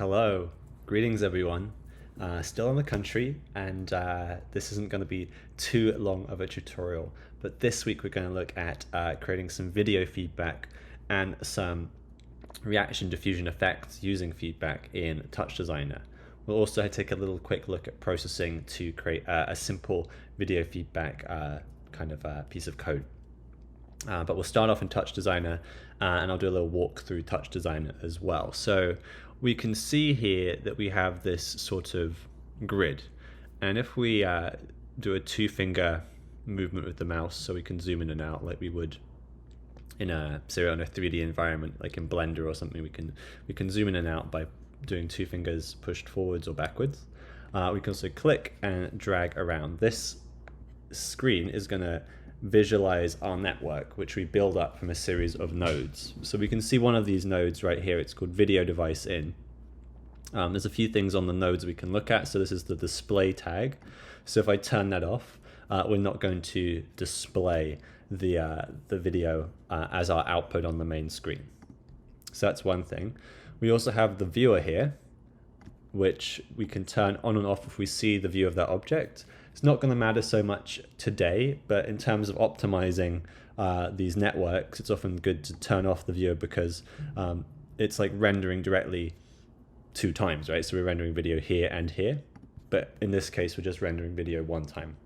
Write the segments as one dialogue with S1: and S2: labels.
S1: Hello, greetings everyone. Still in the country, and this isn't going to be too long of a tutorial, but this week we're going to look at creating some video feedback and some reaction diffusion effects using feedback in TouchDesigner. We'll also take a little quick look at processing to create a simple video feedback piece of code. But we'll start off in TouchDesigner, and I'll do a little walk through TouchDesigner as well. So we can see here that we have this sort of grid, and if we do a two-finger movement with the mouse, so we can zoom in and out like we would in a 3D environment, like in Blender or something, we can zoom in and out by doing two fingers pushed forwards or backwards. We can also click and drag around. This screen is going to visualize our network, which we build up from a series of nodes. So we can see one of these nodes right here. It's called video device in. There's a few things on the nodes we can look at. So this is the display tag. So if I turn that off, we're not going to display the video as our output on the main screen. So that's one thing. We also have the viewer here, which we can turn on and off if we see the view of that object. It's not going to matter so much today, but in terms of optimizing these networks, it's often good to turn off the viewer because it's like rendering directly two times, right? So we're rendering video here and here, but in this case, we're just rendering video one time.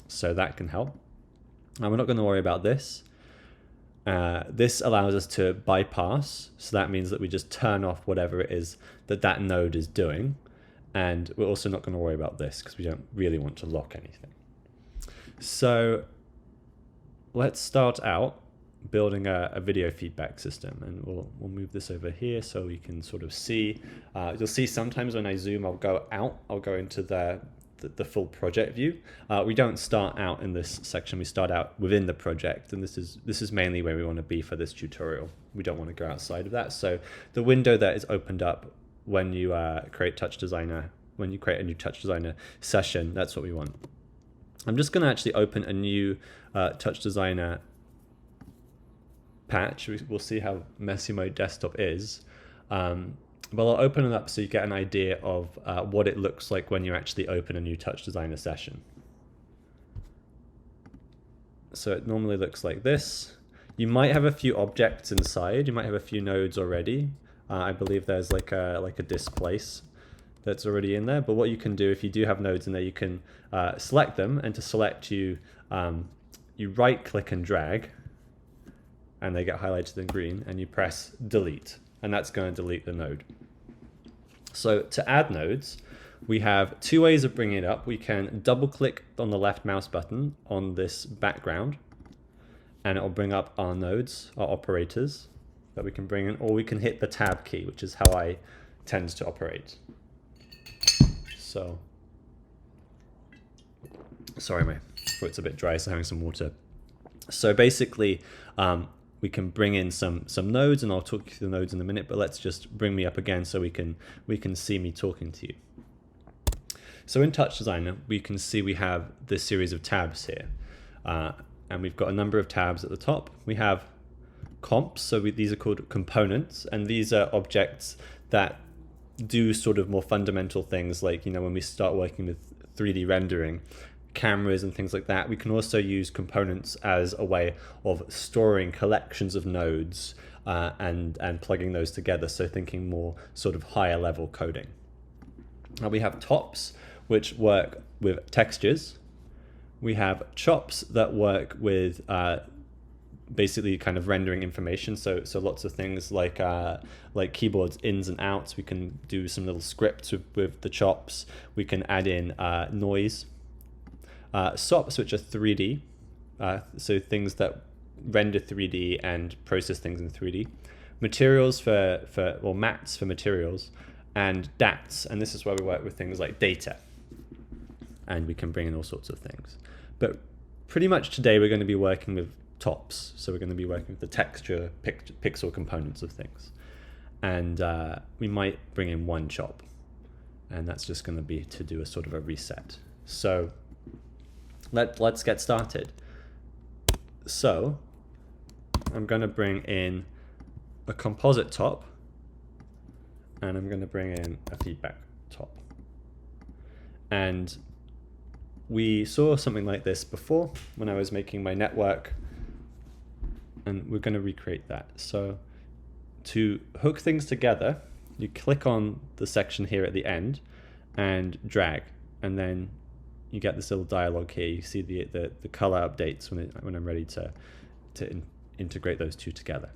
S1: So that can help. And we're not going to worry about this. This allows us to bypass, so that means that we just turn off whatever it is that node is doing. And we're also not going to worry about this because we don't really want to lock anything. So let's start out building a video feedback system, and we'll move this over here so we can sort of see. You'll see sometimes when I zoom, I'll go into the full project view. We don't start out in this section. We start out within the project, and this is mainly where we want to be for this tutorial. We don't want to go outside of that. So the window that is opened up when you create TouchDesigner, when you create a new TouchDesigner session, that's what we want. I'm just going to actually open a new TouchDesigner patch. We'll see how messy my desktop is. But I'll open it up so you get an idea of what it looks like when you actually open a new TouchDesigner session. So it normally looks like this. You might have a few objects inside. You might have a few nodes already. I believe there's like a displace that's already in there. But what you can do if you do have nodes in there, you can select them, and to select you right click and drag, and they get highlighted in green, and you press delete, and that's going to delete the node. So to add nodes, we have two ways of bringing it up. We can double click on the left mouse button on this background, and it will bring up our nodes, our operators that we can bring in, or we can hit the tab key, which is how I tend to operate. So, sorry, my throat's a bit dry, so having some water. So basically, we can bring in some nodes, and I'll talk you through the nodes in a minute, but let's just bring me up again so we can see me talking to you. So in TouchDesigner, we can see we have this series of tabs here, and we've got a number of tabs at the top. We have comps, so these are called components, and these are objects that do sort of more fundamental things, like, you know, when we start working with 3D rendering, cameras and things like that. We can also use components as a way of storing collections of nodes and plugging those together, so thinking more sort of higher level coding. Now we have tops, which work with textures. We have chops that work with basically kind of rendering information, so lots of things like keyboards ins and outs. We can do some little scripts with the chops. We can add in noise. SOPs, which are 3D, so things that render 3D and process things in 3D. Materials or mats for materials, and DATTs, and this is where we work with things like data, and we can bring in all sorts of things. But pretty much today we're going to be working with tops, so we're going to be working with the texture pixel components of things, and we might bring in one chop, and that's just going to be to do a sort of a reset. So let's get started. So I'm going to bring in a composite top, and I'm going to bring in a feedback top. And we saw something like this before when I was making my network, and we're going to recreate that. So to hook things together, you click on the section here at the end and drag, and then you get this little dialog here. You see the color updates when I'm ready to integrate those two together.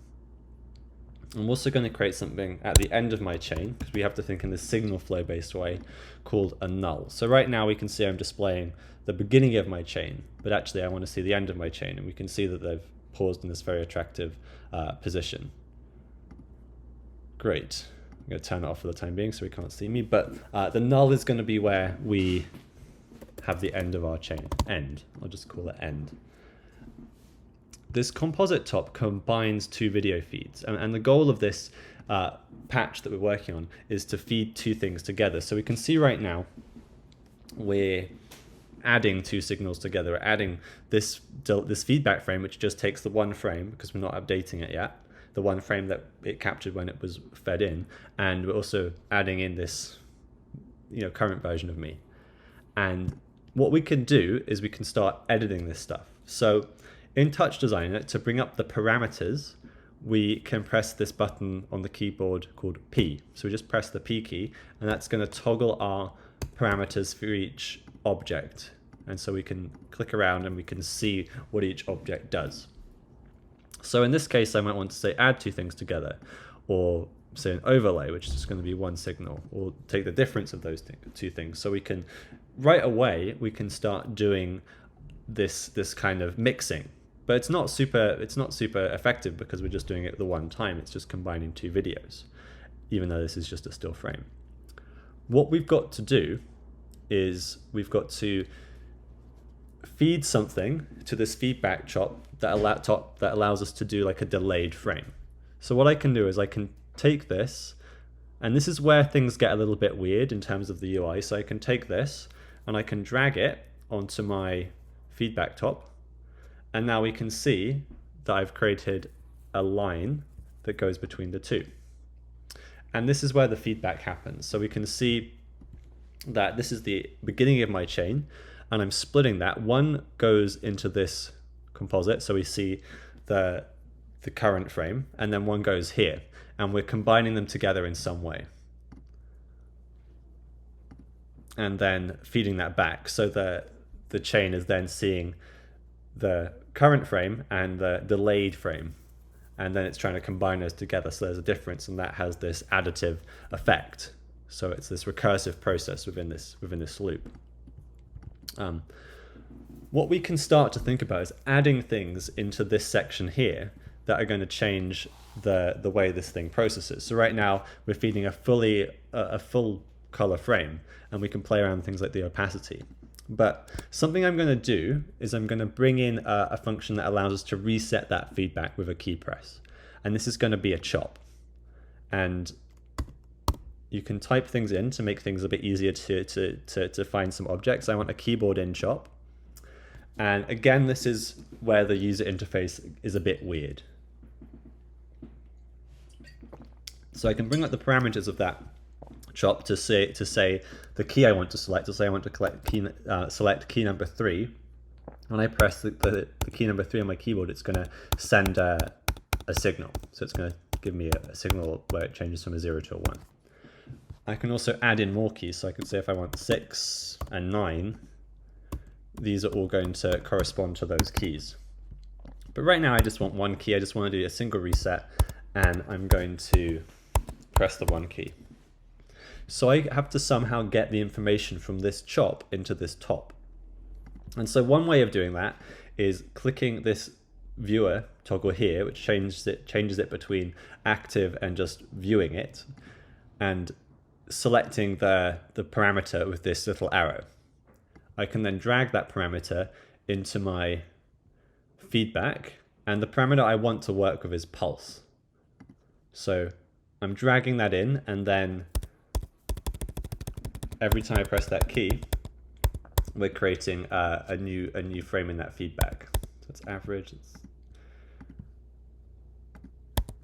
S1: I'm also going to create something at the end of my chain, because we have to think in this signal flow based way, called a null. So right now we can see I'm displaying the beginning of my chain, but actually I want to see the end of my chain, and we can see that they've paused in this very attractive position. Great. I'm going to turn it off for the time being so we can't see me, but the null is going to be where we have the end of our chain. End. I'll just call it end. This composite top combines two video feeds, and the goal of this patch that we're working on is to feed two things together. So we can see right now we're adding two signals together. We're adding this feedback frame, which just takes the one frame because we're not updating it yet, the one frame that it captured when it was fed in, and we're also adding in this current version of me. And what we can do is we can start editing this stuff. So in TouchDesigner, to bring up the parameters, we can press this button on the keyboard called P. So we just press the P key, and that's going to toggle our parameters for each object. And so we can click around and we can see what each object does. So in this case, I might want to say add two things together, or say an overlay, which is just going to be one signal, or take the difference of those two things. So we can, right away, we can start doing this kind of mixing. But it's not super effective because we're just doing it the one time. It's just combining two videos, even though this is just a still frame. What we've got to do is we've got to feed something to this feedback chop that allows us to do like a delayed frame. So what I can do is I can take this, and this is where things get a little bit weird in terms of the UI. So I can take this and I can drag it onto my feedback top. And now we can see that I've created a line that goes between the two. And this is where the feedback happens. So we can see that this is the beginning of my chain, and I'm splitting that. One goes into this composite, so we see the current frame, and then one goes here. And we're combining them together in some way. And then feeding that back. So the chain is then seeing the current frame and the delayed frame, and then it's trying to combine those together. So there's a difference, and that has this additive effect. So it's this recursive process within this loop. What we can start to think about is adding things into this section here that are going to change the way this thing processes. So right now we're feeding a full color frame, and we can play around with things like the opacity. But something I'm going to do is I'm going to bring in a function that allows us to reset that feedback with a key press. And this is going to be a chop. And you can type things in to make things a bit easier to find some objects. I want a keyboard in chop. And again, this is where the user interface is a bit weird. So I can bring up the parameters of that chop to say the key I want to select. So say I want to select key number 3. When I press the key number 3 on my keyboard, it's going to send a signal. So it's going to give me a signal where it changes from a 0 to a 1. I can also add in more keys. So I could say if I want 6 and 9, these are all going to correspond to those keys. But right now I just want one key. I just want to do a single reset, and I'm going to press the 1 key. So I have to somehow get the information from this chop into this top. And so one way of doing that is clicking this viewer toggle here, which changes it between active and just viewing it, and selecting the parameter with this little arrow. I can then drag that parameter into my feedback, and the parameter I want to work with is pulse. So I'm dragging that in, and then every time I press that key, we're creating a new frame in that feedback. So it's average.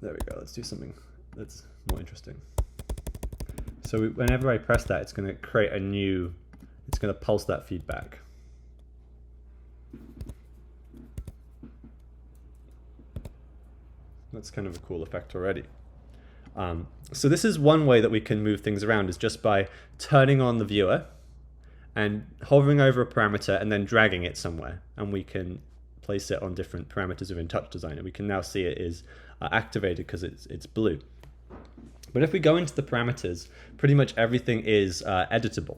S1: There we go. Let's do something that's more interesting. So whenever I press that, it's going to create a new, it's going to pulse that feedback. That's kind of a cool effect already. So this is one way that we can move things around, is just by turning on the viewer and hovering over a parameter and then dragging it somewhere, and we can place it on different parameters within TouchDesigner. We can now see it is activated because it's blue. But if we go into the parameters, pretty much everything is editable,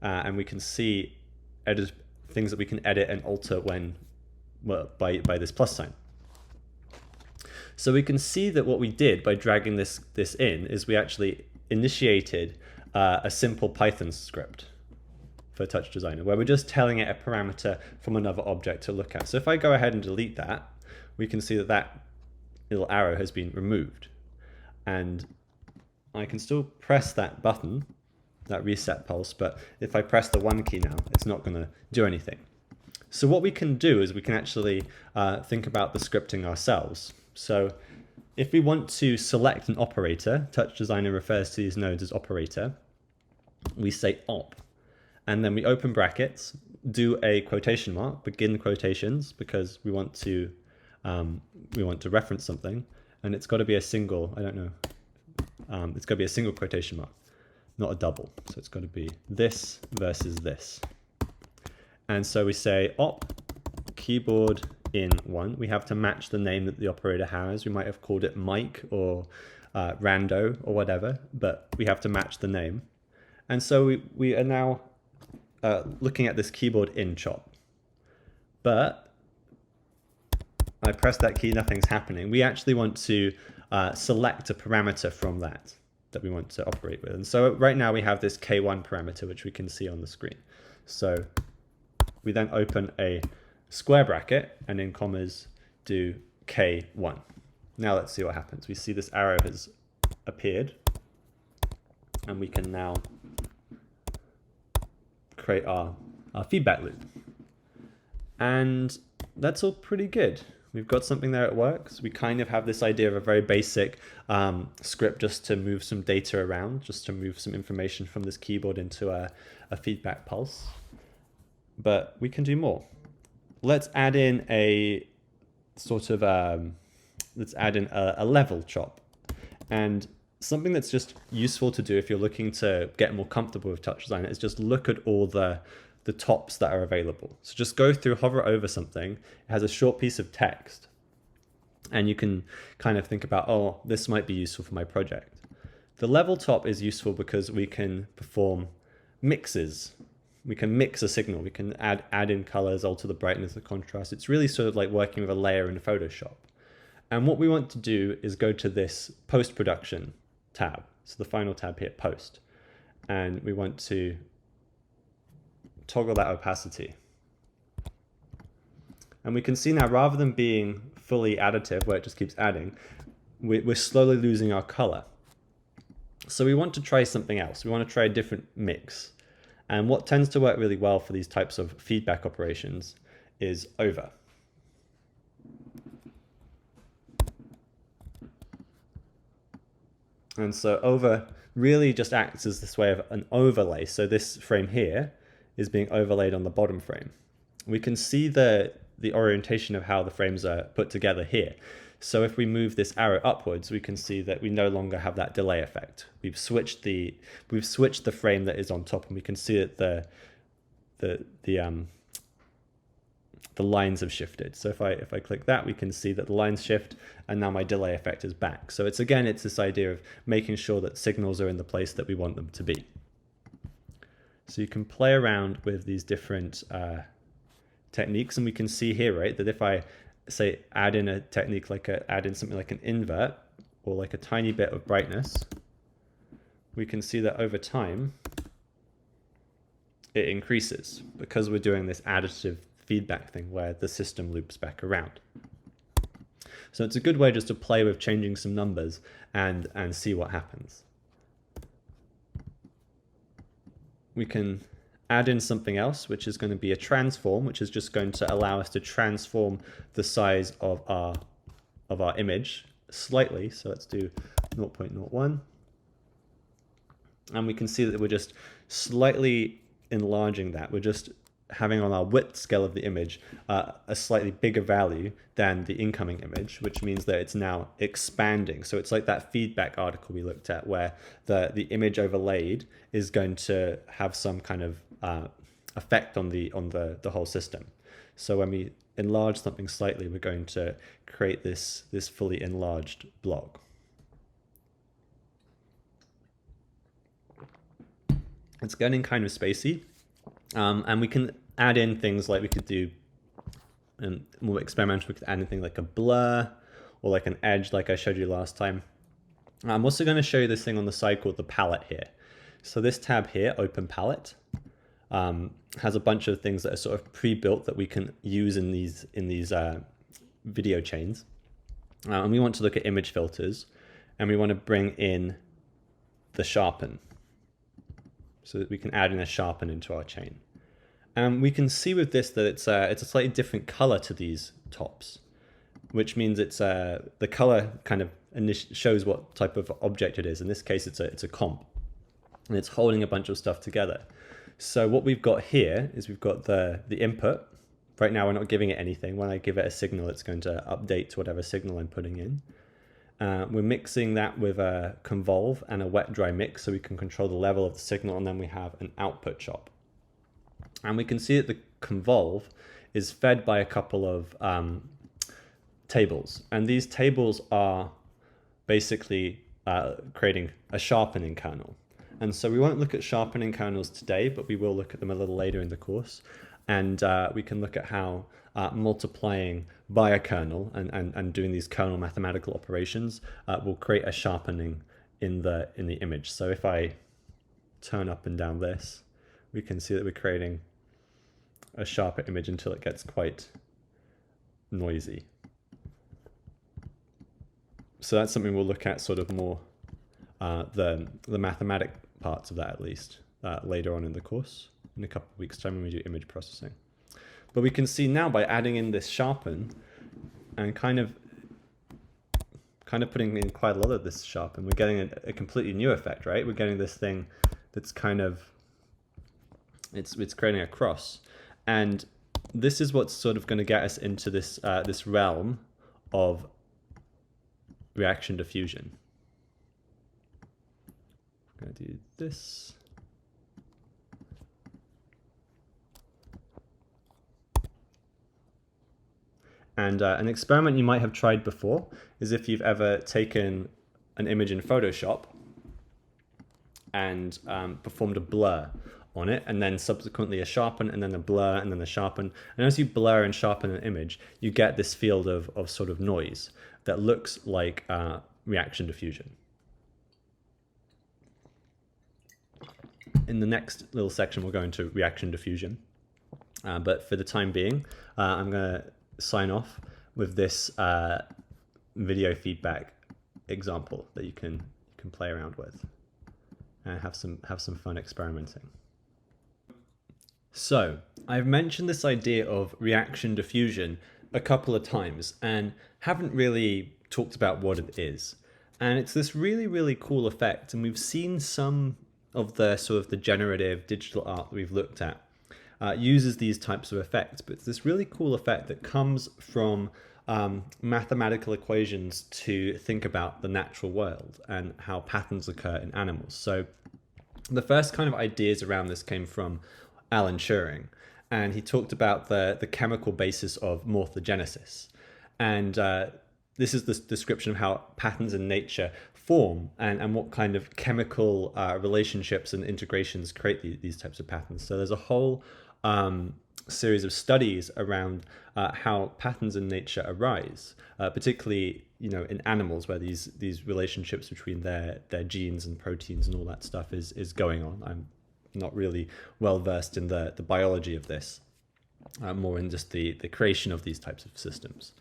S1: and we can see things that we can edit and alter when by this plus sign. So we can see that what we did by dragging this in is we actually initiated a simple Python script for TouchDesigner, where we're just telling it a parameter from another object to look at. So if I go ahead and delete that, we can see that that little arrow has been removed. And I can still press that button, that reset pulse, but if I press the 1 key now, it's not going to do anything. So what we can do is we can actually think about the scripting ourselves. So if we want to select an operator, TouchDesigner refers to these nodes as operator, we say op, and then we open brackets, do a quotation mark, begin quotations, because we want to reference something, and it's got to be a single, I don't know, it's got to be a single quotation mark, not a double. So it's got to be this versus this. And so we say op keyboard in 1. We have to match the name that the operator has. We might have called it Mike or Rando or whatever, but we have to match the name. And so we are now looking at this keyboard in chop. But I press that key, nothing's happening. We actually want to select a parameter from that we want to operate with. And so right now we have this K1 parameter, which we can see on the screen. So we then open a square bracket and in commas do K1. Now let's see what happens. We see this arrow has appeared, and we can now create our feedback loop. And that's all pretty good. We've got something there that works. We kind of have this idea of a very basic script just to move some data around, just to move some information from this keyboard into a feedback pulse. But we can do more. Let's add in a sort of, let's add in a level chop. And something that's just useful to do if you're looking to get more comfortable with TouchDesigner is just look at all the tops that are available. So just go through, hover over something. It has a short piece of text, and you can kind of think about, oh, this might be useful for my project. The level top is useful because we can perform mixes. We can mix a signal. We can add in colors, alter the brightness, the contrast. It's really sort of like working with a layer in Photoshop. And what we want to do is go to this post-production tab. So the final tab here, post. And we want to toggle that opacity. And we can see now, rather than being fully additive, where it just keeps adding, we're slowly losing our color. So we want to try something else. We want to try a different mix. And what tends to work really well for these types of feedback operations is over. And so over really just acts as this way of an overlay. So this frame here is being overlaid on the bottom frame. We can see the orientation of how the frames are put together here. So if we move this arrow upwards, we can see that we no longer have that delay effect. We've switched the frame that is on top, and we can see that the lines have shifted. So if I click that, we can see that the lines shift, and now my delay effect is back. So it's this idea of making sure that signals are in the place that we want them to be. So you can play around with these different techniques, and we can see here, right, that if I say add in a technique like add in something like an invert or like a tiny bit of brightness, we can see that over time it increases because we're doing this additive feedback thing where the system loops back around. So it's a good way just to play with changing some numbers and see what happens. We can add in something else, which is going to be a transform, which is just going to allow us to transform the size of our image slightly. So let's do 0.01. And we can see that we're just slightly enlarging that. We're just having on our width scale of the image a slightly bigger value than the incoming image, which means that it's now expanding. So it's like that feedback article we looked at where the image overlaid is going to have some kind of effect on the whole system. So when we enlarge something slightly, we're going to create this fully enlarged block. It's getting kind of spacey, and we can add in things like we could do more experimental. We could add anything like a blur or like an edge like I showed you last time. I'm also going to show you this thing on the side called the palette here. So this tab here, Open Palette, has a bunch of things that are sort of pre-built that we can use in these video chains. And we want to look at image filters, and we want to bring in the sharpen, so that we can add in a sharpen into our chain. And we can see with this that it's a slightly different color to these tops, which means it's the color kind of shows what type of object it is. In this case, it's a comp, and it's holding a bunch of stuff together. So what we've got here is we've got the input. Right now, we're not giving it anything. When I give it a signal, it's going to update to whatever signal I'm putting in. We're mixing that with a convolve and a wet-dry mix so we can control the level of the signal, and then we have an output chop. And we can see that the convolve is fed by a couple of tables. And these tables are basically creating a sharpening kernel. And so we won't look at sharpening kernels today, but we will look at them a little later in the course. And we can look at how multiplying by a kernel and doing these kernel mathematical operations will create a sharpening in the image. So if I turn up and down this, we can see that we're creating a sharper image until it gets quite noisy. So that's something we'll look at sort of more the mathematic parts of that at least later on in the course in a couple of weeks' time when we do image processing. But we can see now by adding in this sharpen and kind of putting in quite a lot of this sharpen, we're getting a completely new effect, right? We're getting this thing that's kind of, it's creating a cross. And this is what's sort of going to get us into this, this realm of reaction diffusion. I'm going to do this. And an experiment you might have tried before is if you've ever taken an image in Photoshop and performed a blur on it, and then subsequently a sharpen, and then a blur, and then a sharpen. And as you blur and sharpen an image, you get this field of sort of noise that looks like reaction diffusion. In the next little section, we'll go into reaction diffusion. But for the time being, I'm going to sign off with this video feedback example that you can play around with and have some fun experimenting. So I've mentioned this idea of reaction diffusion a couple of times and haven't really talked about what it is. And it's this really, really cool effect, and we've seen some of the sort of the generative digital art that we've looked at uses these types of effects, but it's this really cool effect that comes from mathematical equations to think about the natural world and how patterns occur in animals. So the first kind of ideas around this came from Alan Turing, and he talked about the chemical basis of morphogenesis. And this is the description of how patterns in nature form and what kind of chemical relationships and integrations create these types of patterns. So there's a whole series of studies around how patterns in nature arise, particularly in animals where these relationships between their genes and proteins and all that stuff is going on. I'm not really well versed in the biology of this, more in just the creation of these types of systems.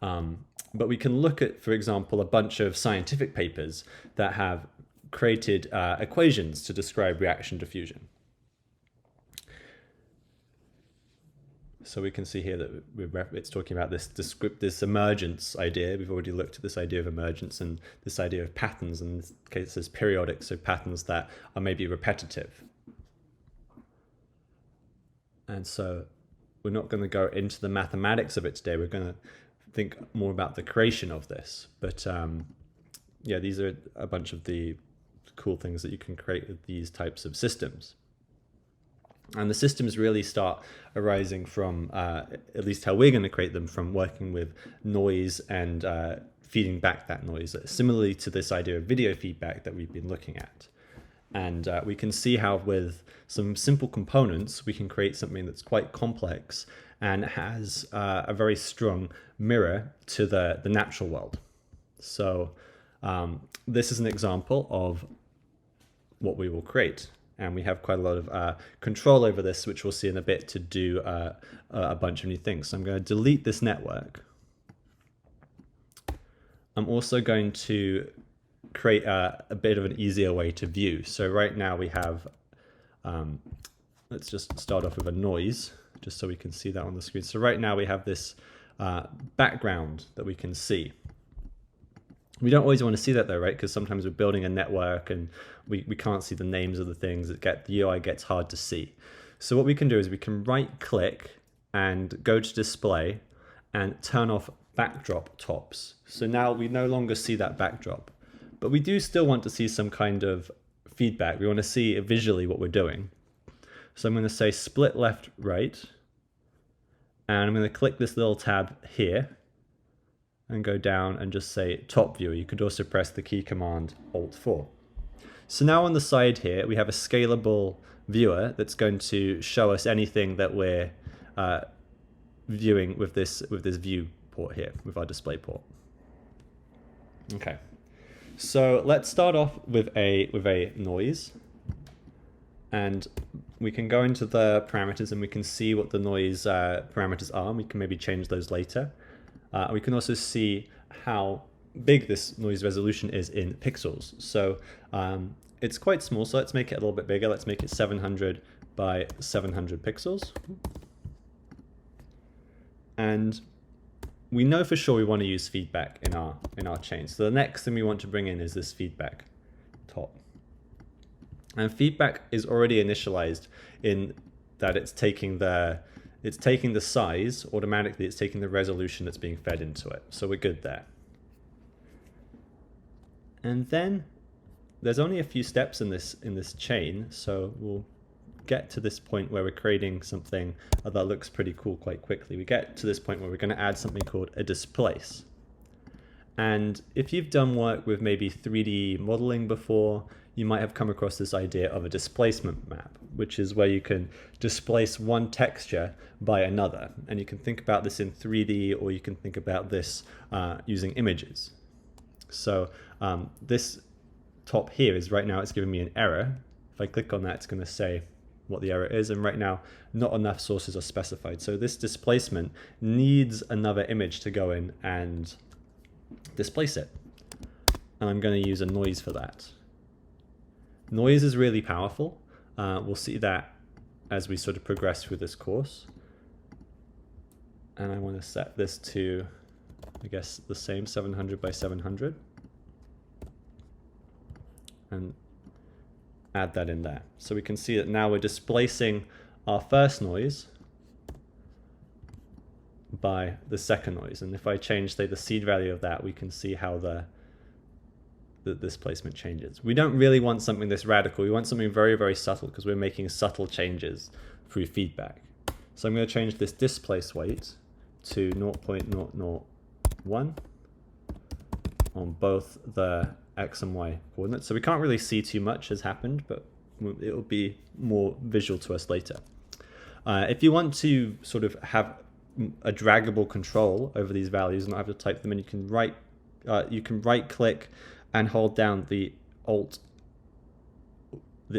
S1: But we can look at, for example, a bunch of scientific papers that have created equations to describe reaction diffusion. So we can see here that it's talking about this emergence idea. We've already looked at this idea of emergence and this idea of patterns. In this case, it says periodic, so patterns that are maybe repetitive. And so we're not going to go into the mathematics of it today. We're going to think more about the creation of this. But yeah, these are a bunch of the cool things that you can create with these types of systems. And the systems really start arising from, at least how we're going to create them, from working with noise and feeding back that noise, similarly to this idea of video feedback that we've been looking at. And we can see how with some simple components, we can create something that's quite complex and has a very strong mirror to the natural world. So this is an example of what we will create. And we have quite a lot of control over this, which we'll see in a bit, to do a bunch of new things. So I'm going to delete this network. I'm also going to create a bit of an easier way to view. So right now we have, let's just start off with a noise, just so we can see that on the screen. So right now we have this background that we can see. We don't always want to see that though, right? Because sometimes we're building a network and we can't see the names of the things. The UI gets hard to see. So what we can do is we can right click and go to display and turn off backdrop tops. So now we no longer see that backdrop, but we do still want to see some kind of feedback. We want to see visually what we're doing. So I'm going to say split left, right, and I'm going to click this little tab here and go down and just say top view. You could also press the key command Alt-4. So now on the side here, we have a scalable viewer that's going to show us anything that we're viewing with this viewport here, with our display port. Okay, so let's start off with a noise, and we can go into the parameters and we can see what the noise parameters are, and we can maybe change those later. We can also see how big this noise resolution is in pixels. So it's quite small, so let's make it a little bit bigger. Let's make it 700 by 700 pixels. And we know for sure we want to use feedback in our chain. So the next thing we want to bring in is this feedback top. And feedback is already initialized in that it's taking the size automatically, it's taking the resolution that's being fed into it. So we're good there. And then there's only a few steps in this chain, so we'll get to this point where we're creating something that looks pretty cool quite quickly. We get to this point where we're going to add something called a displace. And if you've done work with maybe 3D modeling before, you might have come across this idea of a displacement map, which is where you can displace one texture by another. And you can think about this in 3D, or you can think about this using images. So this top here is right now, it's giving me an error. If I click on that, it's going to say what the error is. And right now, not enough sources are specified. So this displacement needs another image to go in and displace it. And I'm going to use a noise for that. Noise is really powerful. We'll see that as we sort of progress through this course. And I want to set this to, I guess, the same 700 by 700. And add that in there. So we can see that now we're displacing our first noise by the second noise. And if I change, say, the seed value of that, we can see how the displacement changes. We don't really want something this radical. We want something very, very subtle, because we're making subtle changes through feedback. So I'm going to change this displace weight to 0.001 on both the X and Y coordinates. So we can't really see too much has happened, but it will be more visual to us later. If you want to sort of have a draggable control over these values and not have to type them in, you can right click and hold down the Alt.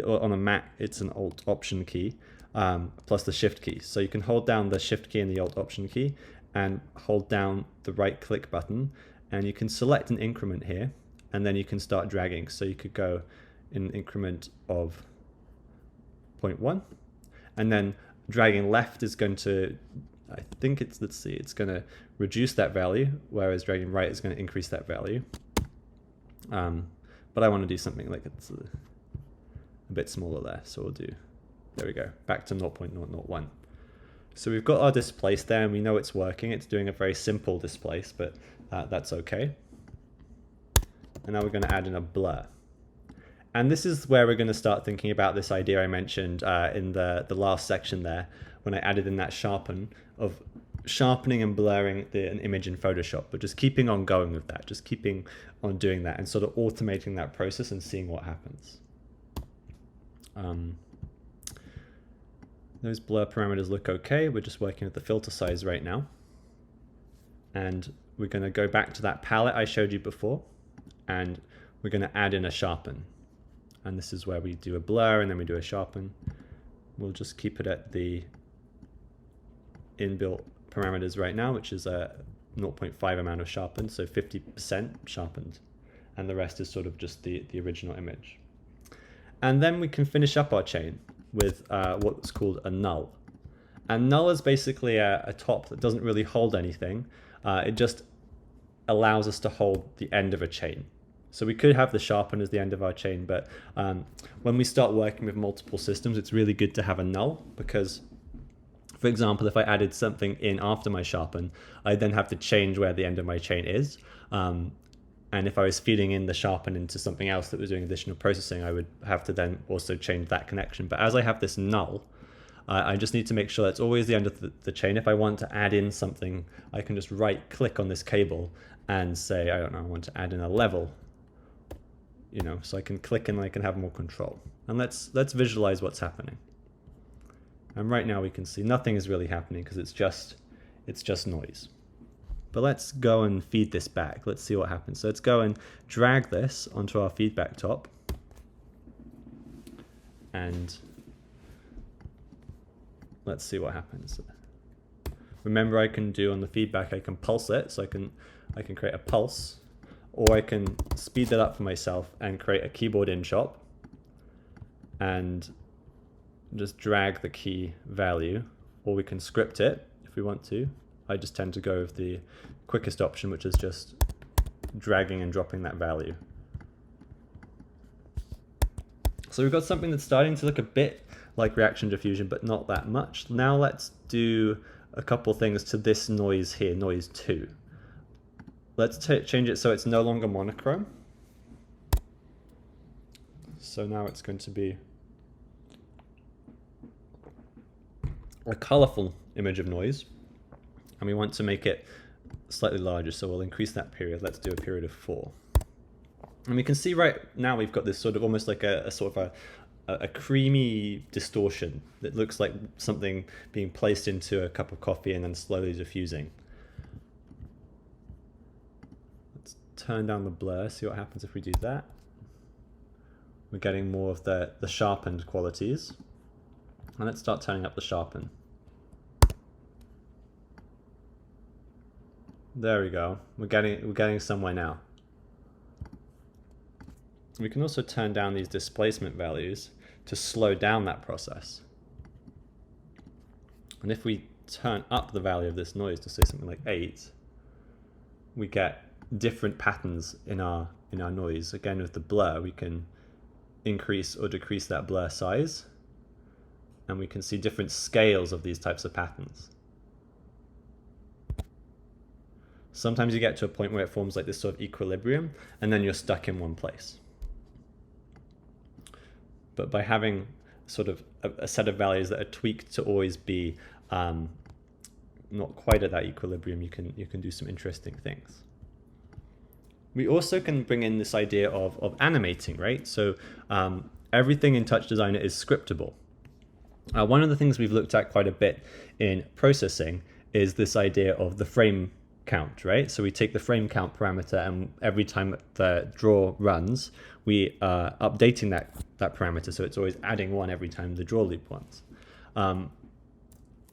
S1: On a Mac, it's an Alt Option key plus the Shift key. So you can hold down the Shift key and the Alt Option key and hold down the right click button, and you can select an increment here, and then you can start dragging. So you could go in an increment of 0.1, and then dragging left is going to I think it's, let's see, it's going to reduce that value, whereas dragging right is going to increase that value. But I want to do something like it's a bit smaller there, so we'll do, there we go, back to 0.001. So we've got our displace there, and we know it's working. It's doing a very simple displace, but that's okay. And now we're going to add in a blur. And this is where we're going to start thinking about this idea I mentioned in the last section there, when I added in that sharpen, of sharpening and blurring an image in Photoshop, but just keeping on going with that, just keeping on doing that and sort of automating that process and seeing what happens. Those blur parameters look okay. We're just working with the filter size right now. And we're going to go back to that palette I showed you before, and we're going to add in a sharpen. And this is where we do a blur and then we do a sharpen. We'll just keep it at the inbuilt parameters right now, which is a 0.5 amount of sharpened, so 50% sharpened. And the rest is sort of just the original image. And then we can finish up our chain with what's called a null. And null is basically a top that doesn't really hold anything. It just allows us to hold the end of a chain. So we could have the sharpen as the end of our chain, but when we start working with multiple systems, it's really good to have a null, because, for example, if I added something in after my sharpen, I then have to change where the end of my chain is. And if I was feeding in the sharpen into something else that was doing additional processing, I would have to then also change that connection. But as I have this null, I just need to make sure that's always the end of the chain. If I want to add in something, I can just right click on this cable and say, I don't know, I want to add in a level. You know, so I can click and I can have more control. And let's visualize what's happening. And right now we can see nothing is really happening because it's just noise. But let's go and feed this back. Let's see what happens. So let's go and drag this onto our feedback top. And let's see what happens. Remember, I can do on the feedback, I can pulse it. So I can create a pulse, or I can speed that up for myself and create a keyboard in chop and just drag the key value, or we can script it if we want to. I just tend to go with the quickest option, which is just dragging and dropping that value. So we've got something that's starting to look a bit like reaction diffusion, but not that much. Now let's do a couple things to this noise here, noise 2. Let's change it so it's no longer monochrome. So now it's going to be a colorful image of noise. And we want to make it slightly larger, so we'll increase that period. Let's do a period of 4. And we can see right now we've got this sort of almost like a sort of a creamy distortion that looks like something being placed into a cup of coffee and then slowly diffusing. Let's turn down the blur, see what happens if we do that. We're getting more of the sharpened qualities. And let's start turning up the sharpen. There we go. We're getting somewhere now. We can also turn down these displacement values to slow down that process. And if we turn up the value of this noise to say something like 8, we get different patterns in our noise. Again, with the blur, we can increase or decrease that blur size, and we can see different scales of these types of patterns. Sometimes you get to a point where it forms like this sort of equilibrium, and then you're stuck in one place. But by having sort of a set of values that are tweaked to always be not quite at that equilibrium, you can do some interesting things. We also can bring in this idea of animating, right? So everything in TouchDesigner is scriptable. One of the things we've looked at quite a bit in processing is this idea of the frame count, right? So we take the frame count parameter, and every time the draw runs, we are updating that parameter, so it's always adding 1 every time the draw loop runs.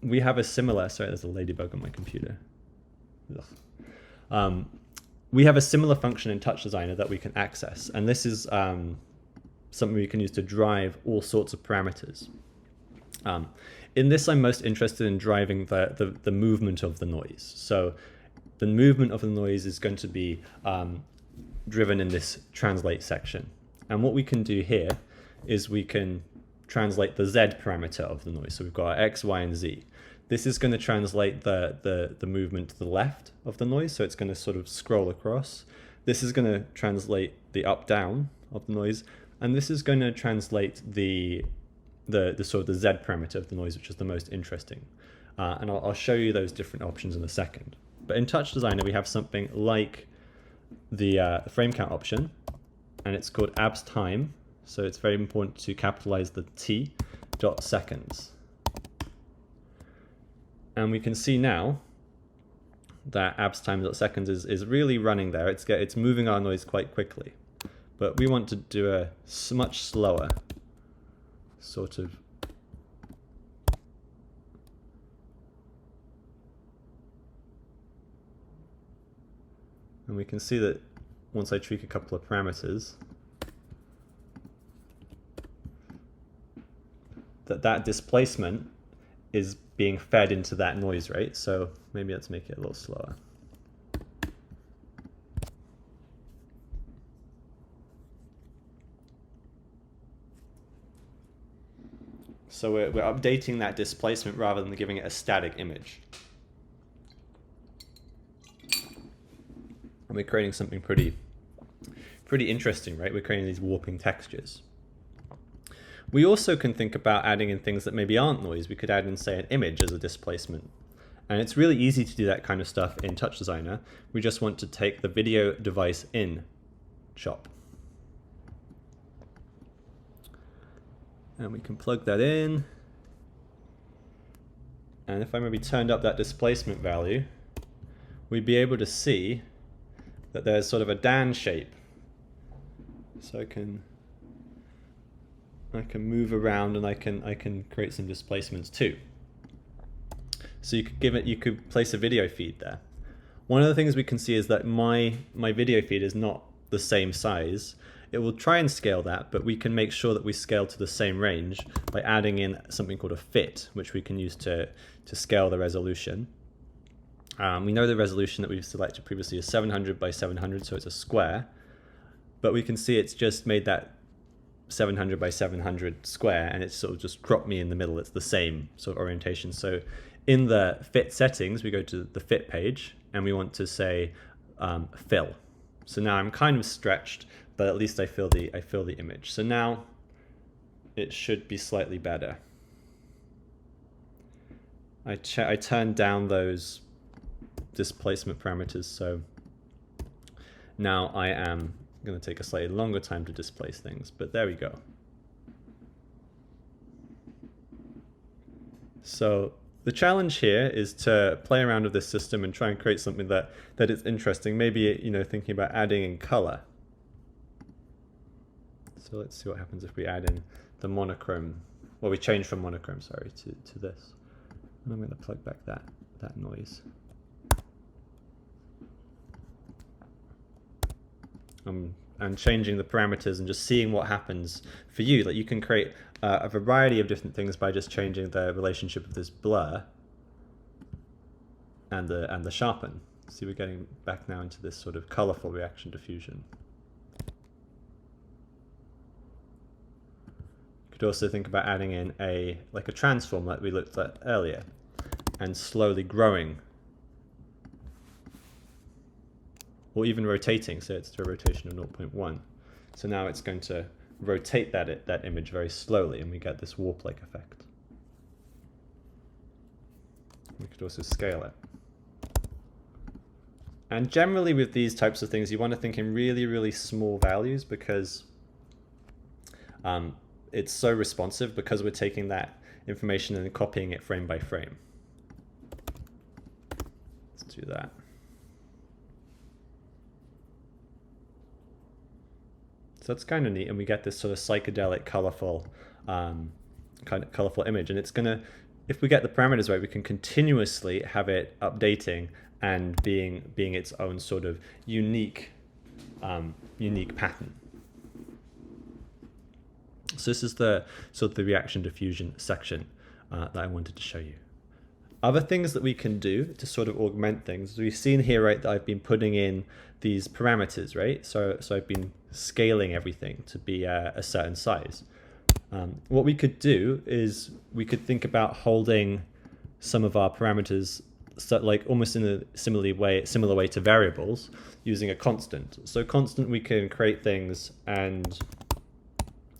S1: We have a similar, sorry, there's a ladybug on my computer. We have a similar function in TouchDesigner that we can access, and this is something we can use to drive all sorts of parameters. In this, I'm most interested in driving the movement of the noise. So the movement of the noise is going to be driven in this translate section. And what we can do here is we can translate the Z parameter of the noise. So we've got our X, Y, and Z. This is going to translate the movement to the left of the noise. So it's going to sort of scroll across. This is going to translate the up down of the noise. And this is going to translate the sort of the Z parameter of the noise, which is the most interesting. And I'll show you those different options in a second. But in TouchDesigner, we have something like the frame count option, and it's called abs time. So it's very important to capitalize the T dot seconds. And we can see now that abs time dot seconds is really running there. It's moving our noise quite quickly. But we want to do a much slower sort of and we can see that once I tweak a couple of parameters, that displacement is being fed into that noise rate. So maybe let's make it a little slower. So we're updating that displacement rather than giving it a static image. And we're creating something pretty interesting, right? We're creating these warping textures. We also can think about adding in things that maybe aren't noise. We could add in, say, an image as a displacement. And it's really easy to do that kind of stuff in TouchDesigner. We just want to take the video device in shop. And we can plug that in. And if I maybe turned up that displacement value, we'd be able to see that there's sort of a Dan shape. So I can move around and I can create some displacements too. So you could place a video feed there. One of the things we can see is that my video feed is not the same size. It will try and scale that, but we can make sure that we scale to the same range by adding in something called a fit, which we can use to scale the resolution. We know the resolution that we've selected previously is 700 by 700, so it's a square. But we can see it's just made that 700 by 700 square, and it's sort of just cropped me in the middle. It's the same sort of orientation. So in the fit settings, we go to the fit page, and we want to say fill. So now I'm kind of stretched, but at least I fill the image. So now it should be slightly better. I turned down those displacement parameters, so now I am going to take a slightly longer time to displace things, but there we go. So the challenge here is to play around with this system and try and create something that is interesting. Maybe, thinking about adding in color. So let's see what happens if we add in the monochrome. Well, we change from monochrome, sorry, to this. And I'm going to plug back that noise. And changing the parameters and just seeing what happens for you. Like you can create a variety of different things by just changing the relationship of this blur and the sharpen. See, we're getting back now into this sort of colorful reaction diffusion. You could also think about adding in a transform like we looked at earlier and slowly growing. Or even rotating, so it's a rotation of 0.1. So now it's going to rotate that image very slowly, and we get this warp-like effect. We could also scale it. And generally with these types of things, you want to think in really, really small values because it's so responsive, because we're taking that information and copying it frame by frame. Let's do that. So that's kind of neat, and we get this sort of psychedelic, colorful, kind of colorful image. And it's gonna, if we get the parameters right, we can continuously have it updating and being its own sort of unique pattern. So this is the sort of the reaction diffusion section. that I wanted to show you. Other things that we can do to sort of augment things, we've seen here, right, that I've been putting in these parameters, right? So I've been scaling everything to be a certain size. What we could do is we could think about holding some of our parameters like almost in a similar way to variables using a constant. So constant, we can create things and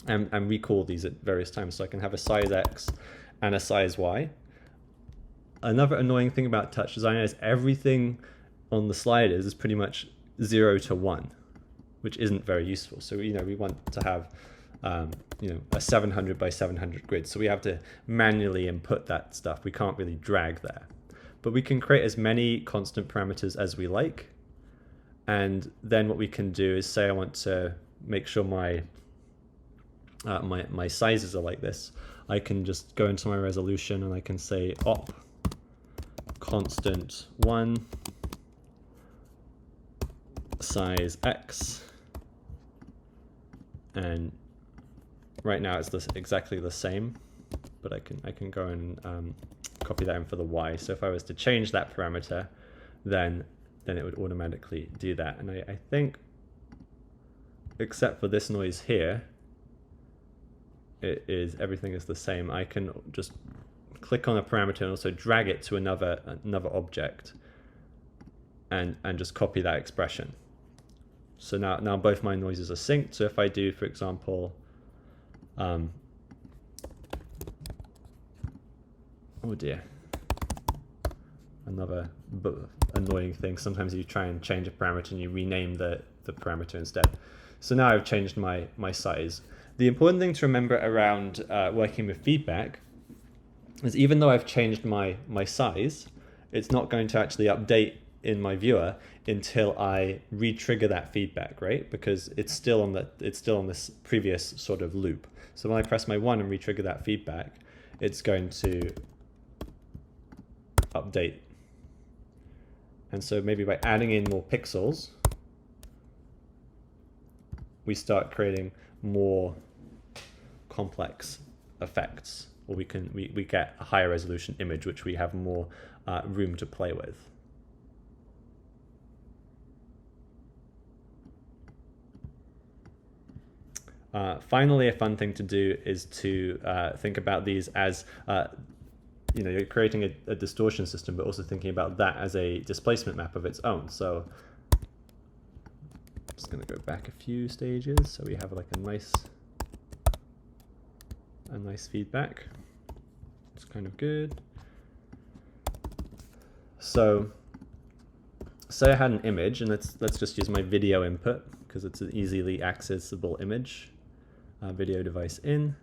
S1: recall these at various times. So I can have a size X and a size Y. Another annoying thing about TouchDesigner is everything on the sliders is pretty much 0 to 1, which isn't very useful. So we want to have a 700 by 700 grid. So we have to manually input that stuff. We can't really drag there. But we can create as many constant parameters as we like. And then what we can do is say I want to make sure my sizes are like this. I can just go into my resolution and I can say op constant 1 size X, and right now it's exactly the same, but I can go and copy that in for the Y. So if I was to change that parameter, then it would automatically do that. And I think, except for this noise here, everything is the same. I can just click on a parameter and also drag it to another object and just copy that expression. So now both my noises are synced. So if I do, for example, oh dear, another annoying thing. Sometimes you try and change a parameter and you rename the parameter instead. So now I've changed my size. The important thing to remember around working with feedback is even though I've changed my size, it's not going to actually update in my viewer until I re-trigger that feedback, right? Because it's still on this previous sort of loop. So when I press my 1 and re-trigger that feedback, it's going to update. And so maybe by adding in more pixels, we start creating more complex effects, or we get a higher resolution image, which we have more room to play with. Finally, a fun thing to do is to think about these as you're creating a distortion system, but also thinking about that as a displacement map of its own. So I'm just going to go back a few stages so we have like a nice feedback. It's kind of good. So say I had an image, and let's just use my video input because it's an easily accessible image. Video device in,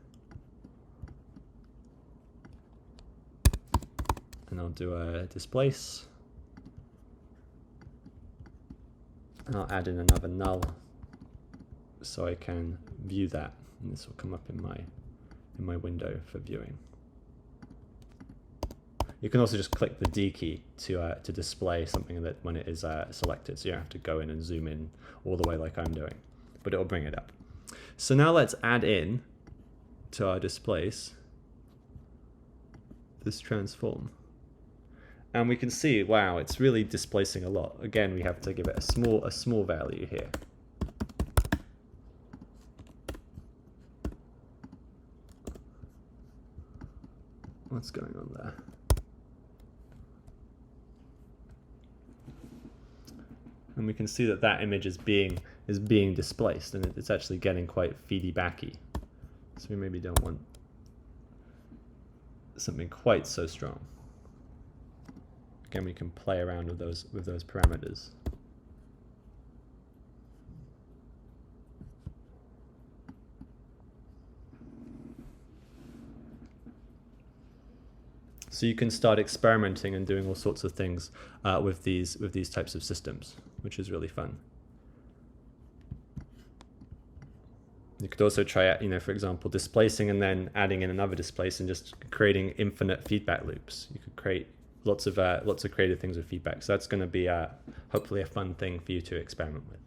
S1: and I'll do a displace, and I'll add in another null so I can view that, and this will come up in my window for viewing. You can also just click the D key to display something that when it is selected, so you don't have to go in and zoom in all the way like I'm doing, but it will bring it up. So now let's add in to our displace this transform. And we can see, wow, it's really displacing a lot. Again, we have to give it a small value here. What's going on there? And we can see that image is being displaced, and it's actually getting quite feedbacky. So we maybe don't want something quite so strong. Again, we can play around with those parameters. So you can start experimenting and doing all sorts of things with these types of systems, which is really fun. You could also try, for example, displacing and then adding in another displace and just creating infinite feedback loops. You could create lots of creative things with feedback. So that's going to be hopefully a fun thing for you to experiment with.